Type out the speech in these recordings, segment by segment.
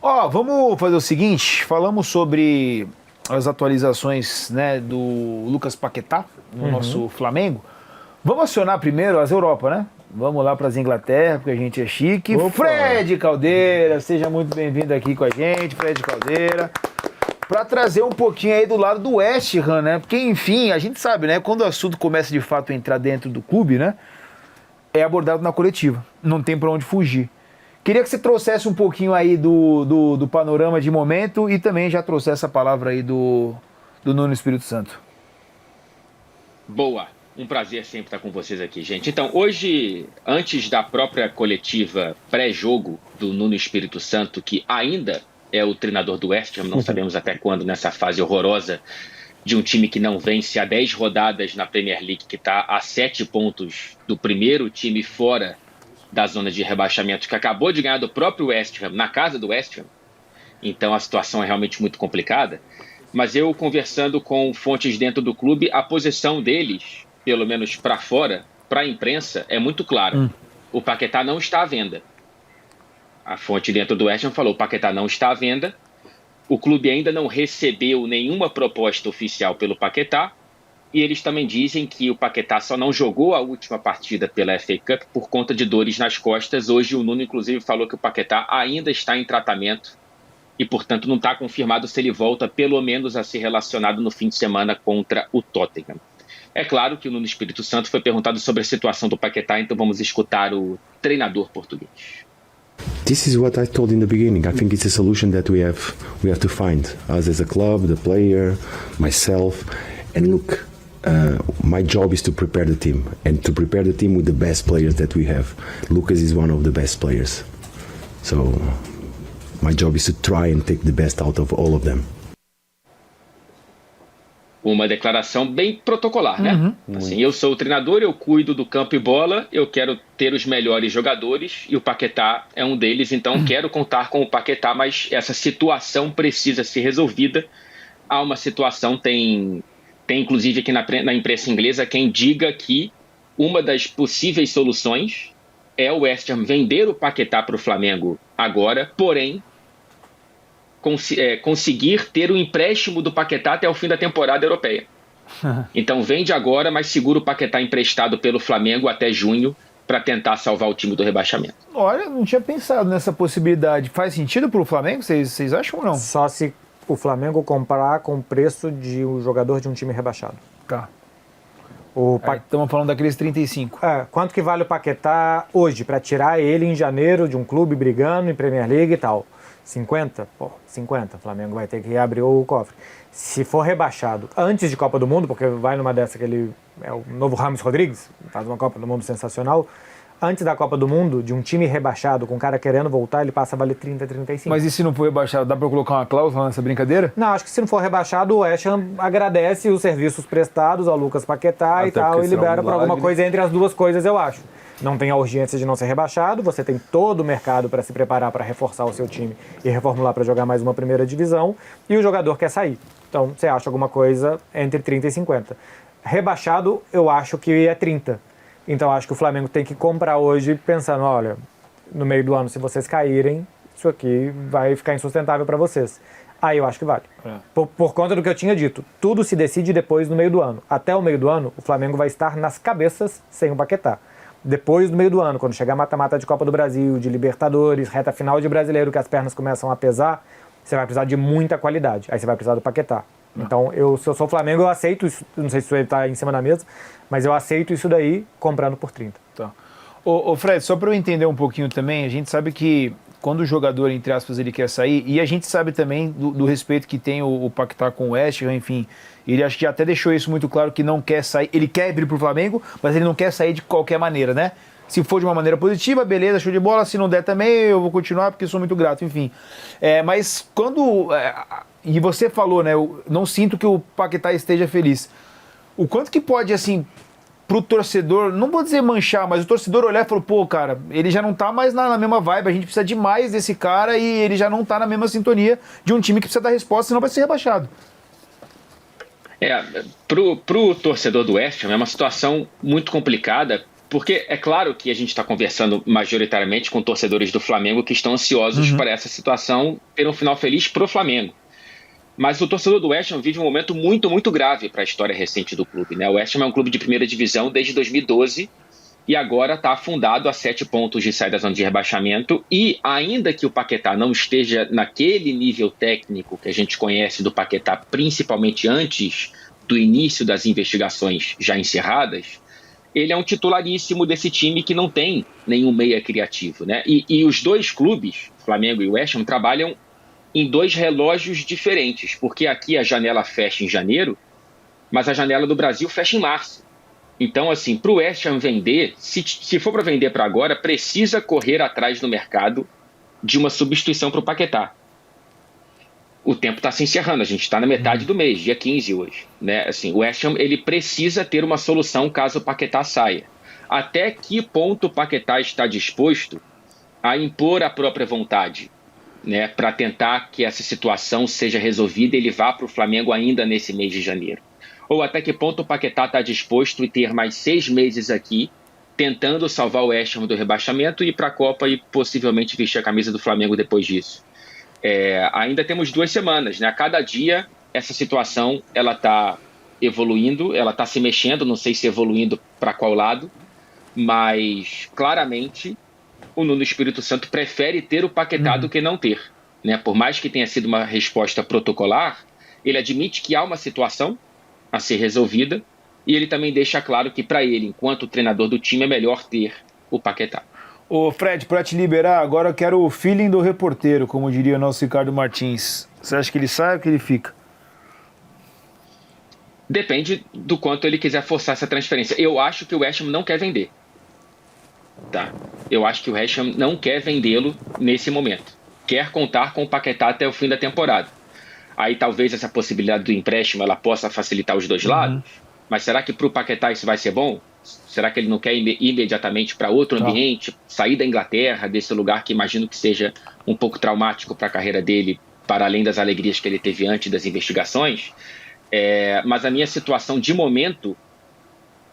Vamos fazer o seguinte, falamos sobre as atualizações, né, do Lucas Paquetá no nosso Flamengo. Vamos acionar primeiro as Europa, né? Vamos lá para as Inglaterra, porque a gente é chique. Opa. Fred Caldeira, seja muito bem-vindo aqui com a gente, Fred Caldeira, para trazer um pouquinho aí do lado do West Ham, né? Porque, enfim, a gente sabe, né? Quando o assunto começa de fato a entrar dentro do clube, né? É abordado na coletiva, não tem para onde fugir. Queria que você trouxesse um pouquinho aí do panorama de momento e também já trouxesse a palavra aí do Nuno Espírito Santo. Boa, um prazer sempre estar com vocês aqui, gente. Então, hoje, antes da própria coletiva pré-jogo do Nuno Espírito Santo, que ainda é o treinador do West Ham, não sabemos até quando nessa fase horrorosa de um time que não vence há 10 rodadas na Premier League, que está a 7 pontos do primeiro time fora da zona de rebaixamento, que acabou de ganhar do próprio West Ham, na casa do West Ham. Então a situação é realmente muito complicada. Mas eu, conversando com fontes dentro do clube, a posição deles, pelo menos para fora, para a imprensa, é muito clara. O Paquetá não está à venda. A fonte dentro do West Ham falou: o Paquetá não está à venda. O clube ainda não recebeu nenhuma proposta oficial pelo Paquetá. E eles também dizem que o Paquetá só não jogou a última partida pela FA Cup por conta de dores nas costas. Hoje o Nuno, inclusive, falou que o Paquetá ainda está em tratamento e, portanto, não está confirmado se ele volta, pelo menos, a ser relacionado no fim de semana contra o Tottenham. É claro que o Nuno Espírito Santo foi perguntado sobre a situação do Paquetá, então vamos escutar o treinador português. This is what I told in the beginning. I think it's a solution that we have to find, us as a club, the player, myself, and look. My job is to prepare the team and to prepare the team with the best players that we have. Lucas is one of the best players, so my job is to try and take the best out of all of them. Uma declaração bem protocolar, né? Assim, eu sou o treinador, eu cuido do campo e bola, eu quero ter os melhores jogadores e o Paquetá é um deles, então quero contar com o Paquetá, mas essa situação precisa ser resolvida. Há uma situação, tem inclusive aqui na imprensa inglesa quem diga que uma das possíveis soluções é o West Ham vender o Paquetá para o Flamengo agora, porém conseguir ter o empréstimo do Paquetá até o fim da temporada europeia. Então vende agora, mas segura o Paquetá emprestado pelo Flamengo até junho para tentar salvar o time do rebaixamento. Olha, não tinha pensado nessa possibilidade. Faz sentido para o Flamengo? Vocês acham ou não? Só se o Flamengo comprar com o preço de um jogador de um time rebaixado. Tá. Estamos falando daqueles 35. Quanto que vale o Paquetá hoje para tirar ele em janeiro de um clube brigando em Premier League e tal? 50? 50. O Flamengo vai ter que abrir o cofre. Se for rebaixado antes de Copa do Mundo, porque vai numa dessa que ele é o novo Rames Rodrigues, faz uma Copa do Mundo sensacional. Antes da Copa do Mundo, de um time rebaixado, com um cara querendo voltar, ele passa a valer 30, 35. Mas e se não for rebaixado, dá pra colocar uma cláusula nessa brincadeira? Não, acho que se não for rebaixado, o West Ham agradece os serviços prestados ao Lucas Paquetá e tal, e libera por alguma coisa entre as duas coisas, eu acho. Não tem a urgência de não ser rebaixado, você tem todo o mercado para se preparar para reforçar o seu time e reformular para jogar mais uma primeira divisão, e o jogador quer sair. Então, você acha alguma coisa entre 30 e 50. Rebaixado, eu acho que é 30. Então, acho que o Flamengo tem que comprar hoje pensando, olha, no meio do ano, se vocês caírem, isso aqui vai ficar insustentável para vocês. Aí eu acho que vale. Por conta do que eu tinha dito, tudo se decide depois no meio do ano. Até o meio do ano, o Flamengo vai estar nas cabeças sem o Paquetá. Depois do meio do ano, quando chegar mata-mata de Copa do Brasil, de Libertadores, reta final de Brasileiro, que as pernas começam a pesar, você vai precisar de muita qualidade. Aí você vai precisar do Paquetá. Então, se eu sou o Flamengo, eu aceito isso. Não sei se ele está em cima da mesa, mas eu aceito isso daí comprando por 30. Tá. Ô Fred, só para eu entender um pouquinho também, a gente sabe que quando o jogador, entre aspas, ele quer sair, e a gente sabe também do respeito que tem o Paquetá com o West Ham, enfim, ele acho que até deixou isso muito claro, que não quer sair, ele quer vir pro Flamengo, mas ele não quer sair de qualquer maneira, né? Se for de uma maneira positiva, beleza, show de bola, se não der também, eu vou continuar porque sou muito grato, enfim. Mas quando... e você falou, né, eu não sinto que o Paquetá esteja feliz. O quanto que pode, assim, pro torcedor, não vou dizer manchar, mas o torcedor olhar e falar, pô, cara, ele já não tá mais na mesma vibe, a gente precisa demais desse cara e ele já não tá na mesma sintonia de um time que precisa dar resposta, senão vai ser rebaixado. Pro torcedor do West Ham é uma situação muito complicada, Porque é claro que a gente está conversando majoritariamente com torcedores do Flamengo que estão ansiosos para essa situação ter um final feliz para o Flamengo. Mas o torcedor do West Ham vive um momento muito, muito grave para a história recente do clube, né? O West Ham é um clube de primeira divisão desde 2012 e agora está afundado a 7 pontos de saída da zona de rebaixamento. E ainda que o Paquetá não esteja naquele nível técnico que a gente conhece do Paquetá, principalmente antes do início das investigações já encerradas, ele é um titularíssimo desse time que não tem nenhum meia criativo, né? E os dois clubes, Flamengo e West Ham, trabalham em 2 relógios diferentes, porque aqui a janela fecha em janeiro, mas a janela do Brasil fecha em março. Então, assim, para o West Ham vender, se for para vender para agora, precisa correr atrás no mercado de uma substituição para o Paquetá. O tempo está se encerrando, a gente está na metade do mês, dia 15 hoje, né? Assim, o West Ham, ele precisa ter uma solução caso o Paquetá saia. Até que ponto o Paquetá está disposto a impor a própria vontade, né, para tentar que essa situação seja resolvida e ele vá para o Flamengo ainda nesse mês de janeiro? Ou até que ponto o Paquetá está disposto a ter mais 6 meses aqui, tentando salvar o West Ham do rebaixamento e ir para a Copa e possivelmente vestir a camisa do Flamengo depois disso? Ainda temos 2 semanas, né? A cada dia essa situação ela está evoluindo, ela está se mexendo, não sei se evoluindo para qual lado, mas claramente o Nuno Espírito Santo prefere ter o Paquetá do que não ter, né? Por mais que tenha sido uma resposta protocolar, ele admite que há uma situação a ser resolvida e ele também deixa claro que para ele, enquanto treinador do time, é melhor ter o Paquetá. Ô Fred, para te liberar, agora eu quero o feeling do reporteiro, como diria o nosso Ricardo Martins. Você acha que ele sai ou que ele fica? Depende do quanto ele quiser forçar essa transferência. Eu acho que o West Ham não quer vender. Tá. Eu acho que o West Ham não quer vendê-lo nesse momento. Quer contar com o Paquetá até o fim da temporada. Aí talvez essa possibilidade do empréstimo ela possa facilitar os dois lados. Mas será que para o Paquetá isso vai ser bom? Será que ele não quer ir imediatamente para outro ambiente, sair da Inglaterra, desse lugar que imagino que seja um pouco traumático para a carreira dele, para além das alegrias que ele teve antes das investigações? Mas a minha situação de momento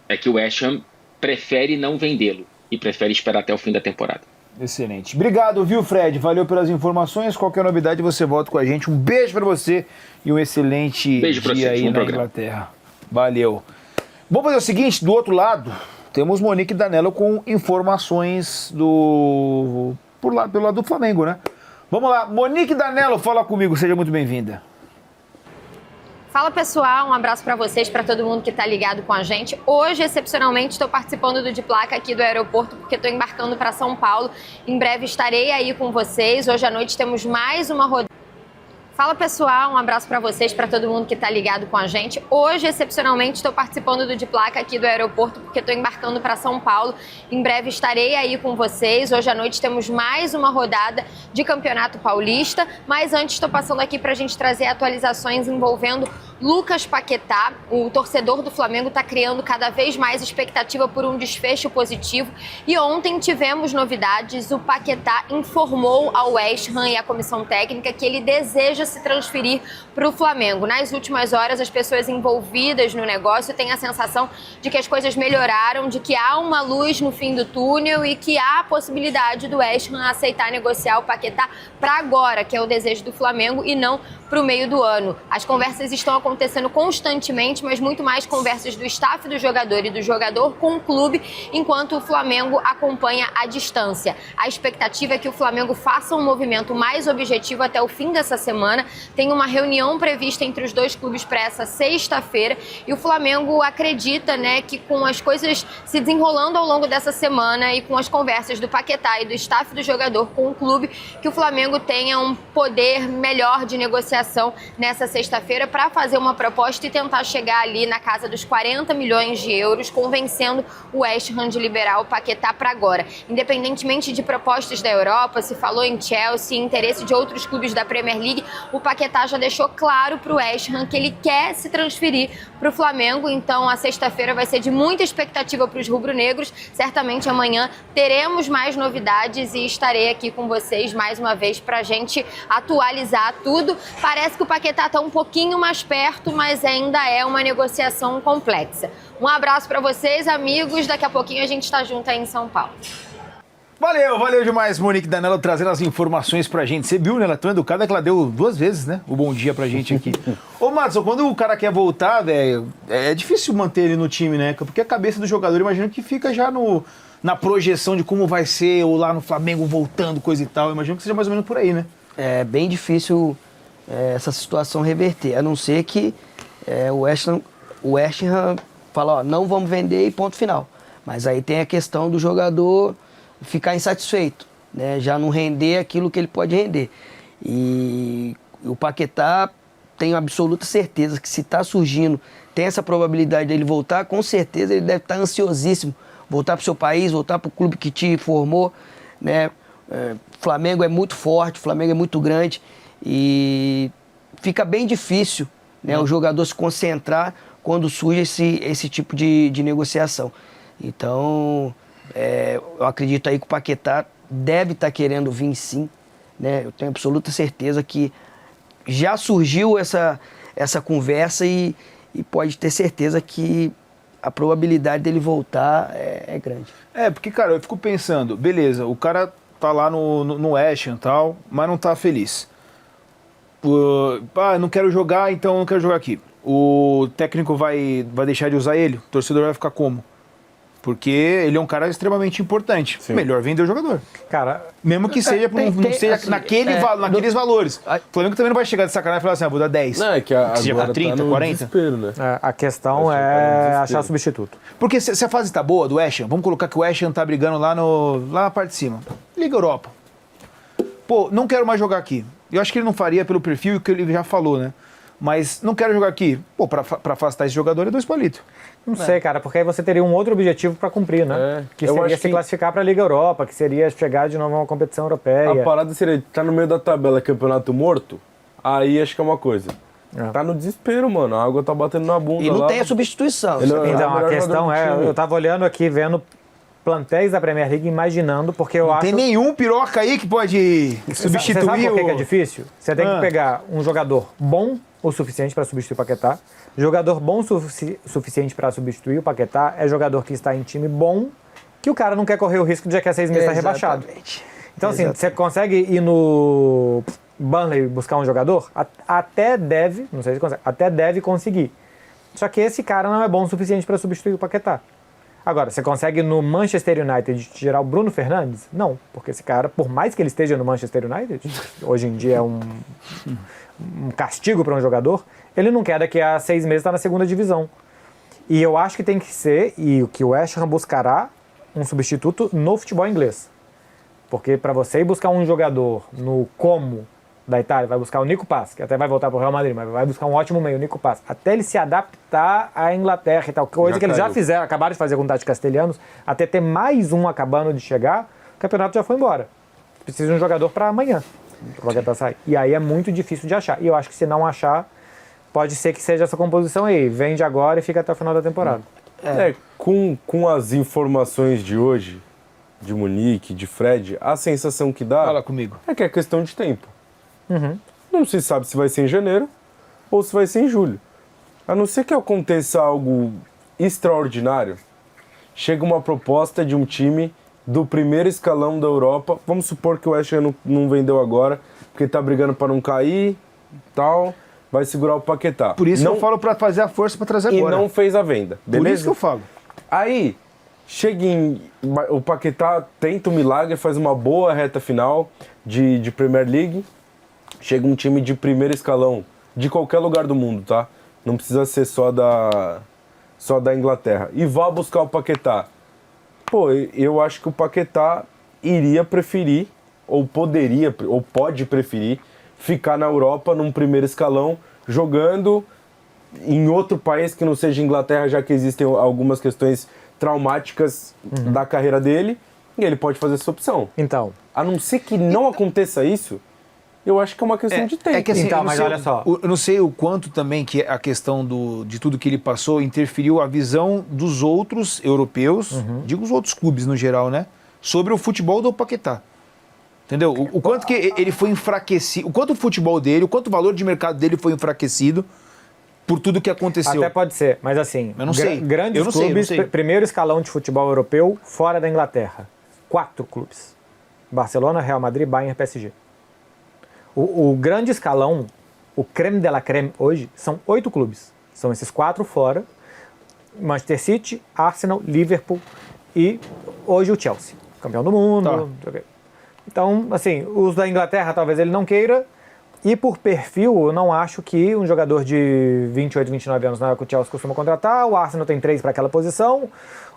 é que o West Ham prefere não vendê-lo e prefere esperar até o fim da temporada. Excelente. Obrigado, viu, Fred? Valeu pelas informações. Qualquer novidade você volta com a gente. Um beijo para você e um excelente dia aí na Inglaterra. Valeu. Vamos fazer o seguinte, do outro lado, temos Monique Danello com informações pelo lado do Flamengo, né? Vamos lá, Monique Danello, fala comigo, seja muito bem-vinda. Fala pessoal, um abraço para vocês, para todo mundo que está ligado com a gente. Hoje, excepcionalmente, estou participando do De Placa aqui do aeroporto porque estou embarcando para São Paulo. Em breve estarei aí com vocês. Hoje à noite temos mais uma rodada. Fala pessoal, um abraço para vocês, para todo mundo que está ligado com a gente. Hoje, excepcionalmente, estou participando do De Placa aqui do aeroporto porque estou embarcando para São Paulo. Em breve estarei aí com vocês. Hoje à noite temos mais uma rodada de Campeonato Paulista. Mas antes estou passando aqui para a gente trazer atualizações envolvendo Lucas Paquetá. O torcedor do Flamengo está criando cada vez mais expectativa por um desfecho positivo. E ontem tivemos novidades. O Paquetá informou ao West Ham e à comissão técnica que ele deseja se transferir para o Flamengo. Nas últimas horas, as pessoas envolvidas no negócio têm a sensação de que as coisas melhoraram, de que há uma luz no fim do túnel e que há a possibilidade do West Ham aceitar negociar o Paquetá para agora, que é o desejo do Flamengo, e não para o meio do ano. As conversas estão acontecendo constantemente, mas muito mais conversas do staff do jogador e do jogador com o clube, enquanto o Flamengo acompanha à distância. A expectativa é que o Flamengo faça um movimento mais objetivo até o fim dessa semana. Tem uma reunião prevista entre os dois clubes para essa sexta-feira e o Flamengo acredita, né, que com as coisas se desenrolando ao longo dessa semana e com as conversas do Paquetá e do staff do jogador com o clube, que o Flamengo tenha um poder melhor de negociação nessa sexta-feira para fazer uma proposta e tentar chegar ali na casa dos 40 milhões de euros, convencendo o West Ham de liberar o Paquetá para agora. Independentemente de propostas da Europa, se falou em Chelsea, interesse de outros clubes da Premier League, o Paquetá já deixou claro para o West Ham que ele quer se transferir para o Flamengo. Então a sexta-feira vai ser de muita expectativa para os rubro-negros. Certamente amanhã teremos mais novidades e estarei aqui com vocês mais uma vez para a gente atualizar tudo. Parece que o Paquetá está um pouquinho mais perto certo, mas ainda é uma negociação complexa. Um abraço para vocês, amigos. Daqui a pouquinho a gente está junto aí em São Paulo. Valeu demais, Monique Danello, trazendo as informações pra gente. Você viu, né? Ela é tão educada que ela deu 2 vezes, né? O bom dia pra gente aqui. Ô, Madison, quando o cara quer voltar, velho, é difícil manter ele no time, né? Porque a cabeça do jogador, imagino que fica já na projeção de como vai ser, ou lá no Flamengo voltando, coisa e tal. Imagino que seja mais ou menos por aí, né? É bem difícil essa situação reverter, a não ser que o West Ham fala, ó, não vamos vender e ponto final. Mas aí tem a questão do jogador ficar insatisfeito, né? Já não render aquilo que ele pode render. E o Paquetá, tenho absoluta certeza que se está surgindo, tem essa probabilidade dele voltar, com certeza ele deve estar ansiosíssimo. Voltar para o seu país, voltar para o clube que te formou, né? Flamengo é muito forte, o Flamengo é muito grande e fica bem difícil, né, o jogador se concentrar quando surge esse tipo de negociação. Então, eu acredito aí que o Paquetá deve estar querendo vir sim, né? Eu tenho absoluta certeza que já surgiu essa conversa e pode ter certeza que a probabilidade dele voltar é grande. Porque, cara, eu fico pensando, beleza, o cara tá lá no West Ham e tal, mas não tá feliz. Não quero jogar, então não quero jogar aqui. O técnico vai deixar de usar ele? O torcedor vai ficar como? Porque ele é um cara extremamente importante. Sim. Melhor vender o jogador. Cara, mesmo que seja não seja assim, naqueles valores. O Flamengo também não vai chegar de sacanagem e falar assim, vou dar 10. Não, é que agora seja pra 30, tá no 40. desespero, né? A questão é achar substituto. Porque se a fase tá boa do West Ham, vamos colocar que o West Ham tá brigando lá na parte de cima. Liga Europa. Pô, não quero mais jogar aqui. Eu acho que ele não faria pelo perfil e o que ele já falou, né? Mas não quero jogar aqui. Pô, pra afastar esse jogador é 2 palitos. Não sei, cara, porque aí você teria um outro objetivo para cumprir, né? Que seria se classificar para a Liga Europa, que seria chegar de novo a uma competição europeia. A parada seria, tá no meio da tabela, campeonato morto, aí acho que é uma coisa. Tá no desespero, mano, a água tá batendo na bunda. E não lá. tem a substituição. Então, a questão eu tava olhando aqui, vendo plantéis da Premier League, imaginando, porque eu acho... Não tem nenhum piroca aí que pode substituir. Você sabe por que é difícil? Você tem que pegar um jogador bom o suficiente para substituir o Paquetá. Jogador bom o suficiente para substituir o Paquetá é jogador que está em time bom, que o cara não quer correr o risco de daqui a 6 meses estar rebaixado. Então, assim, você consegue ir no Burnley buscar um jogador? Até deve, não sei se consegue, até deve conseguir. Só que esse cara não é bom o suficiente para substituir o Paquetá. Agora, você consegue no Manchester United tirar o Bruno Fernandes? Não, porque esse cara, por mais que ele esteja no Manchester United, hoje em dia é um castigo para um jogador, ele não quer daqui a 6 meses estar na segunda divisão. E eu acho que tem que ser, e o que o West Ham buscará, um substituto no futebol inglês. Porque para você ir buscar um jogador no Como da Itália, vai buscar o Nico Paz, que até vai voltar para o Real Madrid, mas vai buscar um ótimo meio, o Nico Paz, até ele se adaptar à Inglaterra e tal, coisa que eles já fizeram, acabaram de fazer com o Tati Castelhanos, até ter mais um acabando de chegar, o campeonato já foi embora. Precisa de um jogador para amanhã, para sair. E aí é muito difícil de achar. E eu acho que se não achar, pode ser que seja essa composição aí, vende agora e fica até o final da temporada. Com as informações de hoje, de Monique, de Fred, a sensação que dá Fala comigo. é que é questão de tempo. Não se sabe se vai ser em janeiro ou se vai ser em julho. A não ser que aconteça algo extraordinário, chega uma proposta de um time do primeiro escalão da Europa, vamos supor que o West Ham não vendeu agora, porque tá brigando para não cair tal, vai segurar o Paquetá. Por isso que eu falo para fazer a força para trazer agora. E não fez a venda, beleza? Por isso que eu falo. Aí, o Paquetá tenta um milagre, faz uma boa reta final de Premier League, chega um time de primeiro escalão, de qualquer lugar do mundo, tá? Não precisa ser só da Inglaterra. E vá buscar o Paquetá. Pô, eu acho que o Paquetá iria preferir, ou pode preferir, ficar na Europa num primeiro escalão, jogando em outro país que não seja Inglaterra, já que existem algumas questões traumáticas da carreira dele, e ele pode fazer essa opção. Então, a não ser que não aconteça isso, eu acho que é uma questão de tempo. É que assim, então, mas olha só. Eu não sei o quanto também que a questão de tudo que ele passou interferiu a visão dos outros europeus, digo os outros clubes no geral, né? Sobre o futebol do Paquetá. Entendeu? O quanto que ele foi enfraquecido, o quanto o futebol dele, o quanto o valor de mercado dele foi enfraquecido por tudo que aconteceu. Até pode ser, mas assim, Eu não sei. Grandes Eu não sei, clubes, eu não sei. primeiro escalão de futebol europeu fora da Inglaterra. 4 clubes. Barcelona, Real Madrid, Bayern, PSG. O grande escalão, o creme de la creme hoje, são 8 clubes. São esses 4 fora. Manchester City, Arsenal, Liverpool e hoje o Chelsea. Campeão do mundo. Tá. Então, assim, os da Inglaterra talvez ele não queira. E por perfil, eu não acho que um jogador de 28, 29 anos não é o que o Chelsea costuma contratar. O Arsenal tem 3 para aquela posição.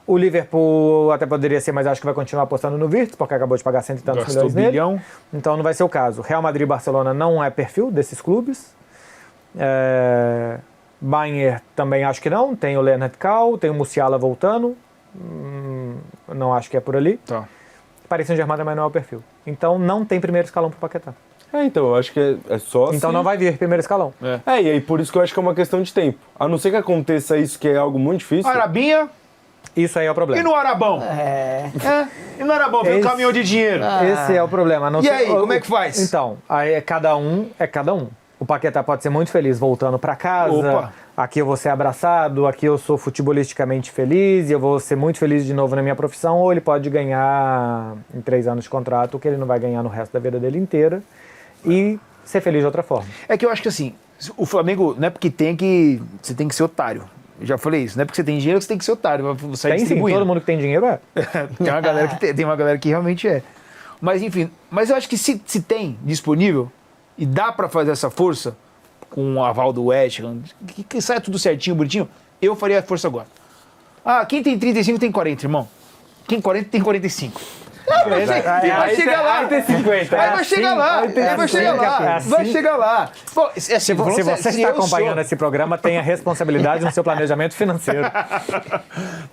O Liverpool até poderia ser, mas acho que vai continuar apostando no Virtus, porque acabou de pagar 100 e tantos milhões nele. bilhão. Então não vai ser o caso. Real Madrid e Barcelona não é perfil desses clubes. Bayern também acho que não. Tem o Leonard Kau, tem o Musiala voltando. Não acho que é por ali. Tá. Paris Saint-Germain também não é o perfil. Então não tem primeiro escalão pro Paquetá. Então, eu acho que é só Então se... não vai vir primeiro escalão. E aí por isso que eu acho que é uma questão de tempo. A não ser que aconteça isso, que é algo muito difícil. Arabinha Isso aí é o problema. e no Arabão? E no Arabão, vem um Esse- caminhão de dinheiro. Esse é o problema. A não E ser- aí, como é que faz? Então, aí é cada um. O Paquetá pode ser muito feliz voltando para casa. Opa. Aqui eu vou ser abraçado, aqui eu sou futebolisticamente feliz e eu vou ser muito feliz de novo na minha profissão. Ou ele pode ganhar em 3 anos de contrato o que ele não vai ganhar no resto da vida dele inteira e ser feliz de outra forma. É que eu acho que assim, o Flamengo não é porque você tem que ser otário. Eu já falei isso, não é porque você tem dinheiro que você tem que ser otário. Você sai Tem sim, distribuindo. todo mundo que tem dinheiro é. Tem uma galera que tem uma galera que realmente é. Mas enfim, eu acho que se tem disponível e dá pra fazer essa força com o aval do West Ham, que saia tudo certinho, bonitinho, eu faria a força agora. Ah, quem tem 35 tem 40, irmão. Quem 40 tem 45. Vai chegar lá. Aí tem 50. Aí vai chegar lá. Vai chegar lá. Pô, Se você está acompanhando esse programa, tenha responsabilidade no seu planejamento financeiro.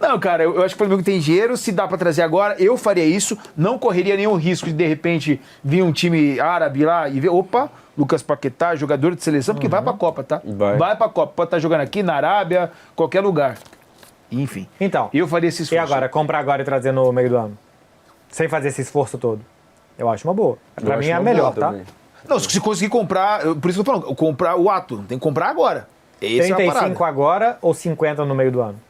Não, cara, eu acho que o Flamengo tem dinheiro, se dá pra trazer agora, eu faria isso, não correria nenhum risco de repente vir um time árabe lá e ver, opa, Lucas Paquetá, jogador de seleção, porque vai pra Copa, tá? Vai pra Copa, pode estar jogando aqui na Arábia, qualquer lugar. Enfim, Então, eu faria esse e esforço. agora, comprar agora e trazer no meio do ano? Sem fazer esse esforço todo. Eu acho uma boa. Pra mim é a melhor, tá? Não, se conseguir comprar, por isso que eu tô falando, comprar o ato, tem que comprar agora. Essa é a 35 parada. agora ou 50 no meio do ano?